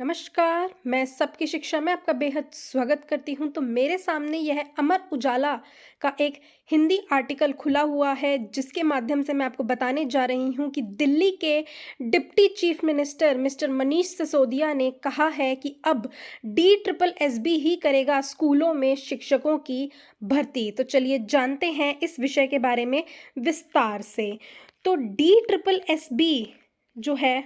नमस्कार, मैं सबकी शिक्षा में आपका बेहद स्वागत करती हूँ। तो मेरे सामने यह अमर उजाला का एक हिंदी आर्टिकल खुला हुआ है, जिसके माध्यम से मैं आपको बताने जा रही हूँ कि दिल्ली के deputy chief minister mister Manish Sisodia ने कहा है कि अब DSSB ही करेगा स्कूलों में शिक्षकों की भर्ती। तो चलिए जानते हैं इस विषय के बारे में विस्तार से। तो DSSB जो है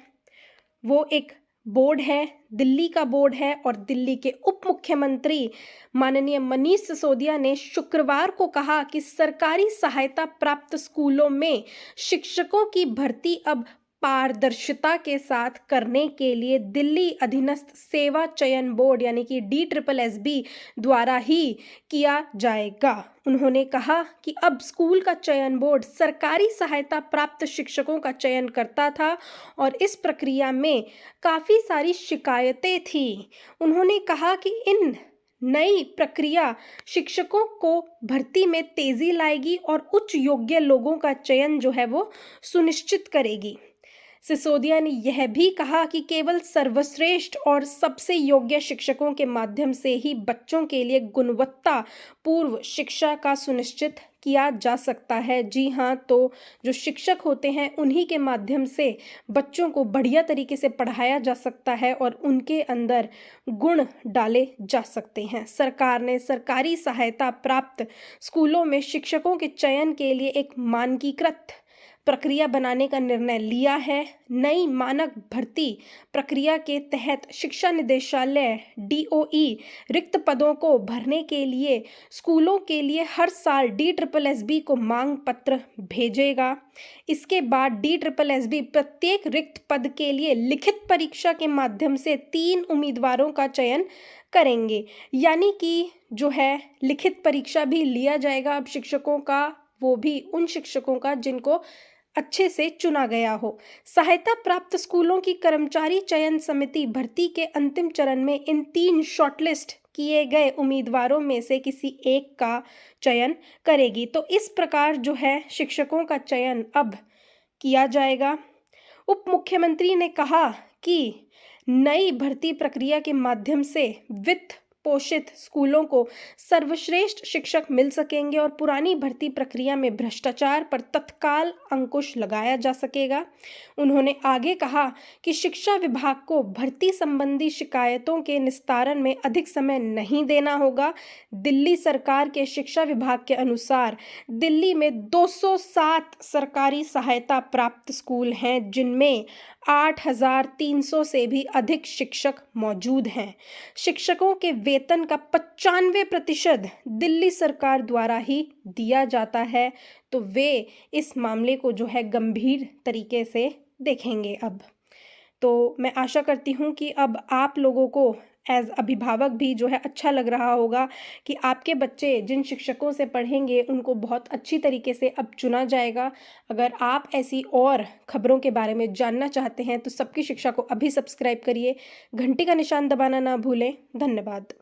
वो एक बोर्ड है, दिल्ली का बोर्ड है और दिल्ली के उप मुख्यमंत्री माननीय मनीष सिसोदिया ने शुक्रवार को कहा कि सरकारी सहायता प्राप्त स्कूलों में शिक्षकों की भर्ती अब पारदर्शिता के साथ करने के लिए दिल्ली अधीनस्थ सेवा चयन बोर्ड यानी कि DSSB द्वारा ही किया जाएगा। उन्होंने कहा कि अब स्कूल का चयन बोर्ड सरकारी सहायता प्राप्त शिक्षकों का चयन करता था और इस प्रक्रिया में काफ़ी सारी शिकायतें थी। उन्होंने कहा कि इन नई प्रक्रिया शिक्षकों को भर्ती में तेजी लाएगी और उच्च योग्य लोगों का चयन जो है वो सुनिश्चित करेगी। सिसोदिया ने यह भी कहा कि केवल सर्वश्रेष्ठ और सबसे योग्य शिक्षकों के माध्यम से ही बच्चों के लिए गुणवत्ता पूर्व शिक्षा का सुनिश्चित किया जा सकता है। जी हाँ, तो जो शिक्षक होते हैं उन्हीं के माध्यम से बच्चों को बढ़िया तरीके से पढ़ाया जा सकता है और उनके अंदर गुण डाले जा सकते हैं। सरकार ने सरकारी सहायता प्राप्त स्कूलों में शिक्षकों के चयन के लिए एक मानकीकृत प्रक्रिया बनाने का निर्णय लिया है। नई मानक भर्ती प्रक्रिया के तहत शिक्षा निदेशालय DOE रिक्त पदों को भरने के लिए स्कूलों के लिए हर साल DSSB को मांग पत्र भेजेगा। इसके बाद DSSB प्रत्येक रिक्त पद के लिए लिखित परीक्षा के माध्यम से 3 उम्मीदवारों का चयन करेंगे। यानी कि जो है लिखित परीक्षा भी लिया जाएगा अब शिक्षकों का, वो भी उन शिक्षकों का जिनको अच्छे से चुना गया हो। सहायता प्राप्त स्कूलों की कर्मचारी चयन समिति भर्ती के अंतिम चरण में इन 3 शॉर्टलिस्ट किए गए उम्मीदवारों में से किसी एक का चयन करेगी। तो इस प्रकार जो है शिक्षकों का चयन अब किया जाएगा। उप मुख्यमंत्री ने कहा कि नई भर्ती प्रक्रिया के माध्यम से वित्त पोषित स्कूलों को सर्वश्रेष्ठ शिक्षक मिल सकेंगे और पुरानी भर्ती प्रक्रिया में भ्रष्टाचार पर तत्काल अंकुश लगाया जा सकेगा। उन्होंने आगे कहा कि शिक्षा विभाग को भर्ती संबंधी शिकायतों के निस्तारण में अधिक समय नहीं देना होगा। दिल्ली सरकार के शिक्षा विभाग के अनुसार दिल्ली में 207 सरकारी सहायता प्राप्त स्कूल हैं, जिनमें 8,300 से भी अधिक शिक्षक मौजूद हैं। शिक्षकों के वेतन का 95% दिल्ली सरकार द्वारा ही दिया जाता है। तो वे इस मामले को जो है गंभीर तरीके से देखेंगे अब। तो मैं आशा करती हूँ कि अब आप लोगों को एज अभिभावक भी जो है अच्छा लग रहा होगा कि आपके बच्चे जिन शिक्षकों से पढ़ेंगे उनको बहुत अच्छी तरीके से अब चुना जाएगा। अगर आप ऐसी और खबरों के बारे में जानना चाहते हैं तो सबकी शिक्षा को अभी सब्सक्राइब करिए, घंटी का निशान दबाना ना भूलें। धन्यवाद।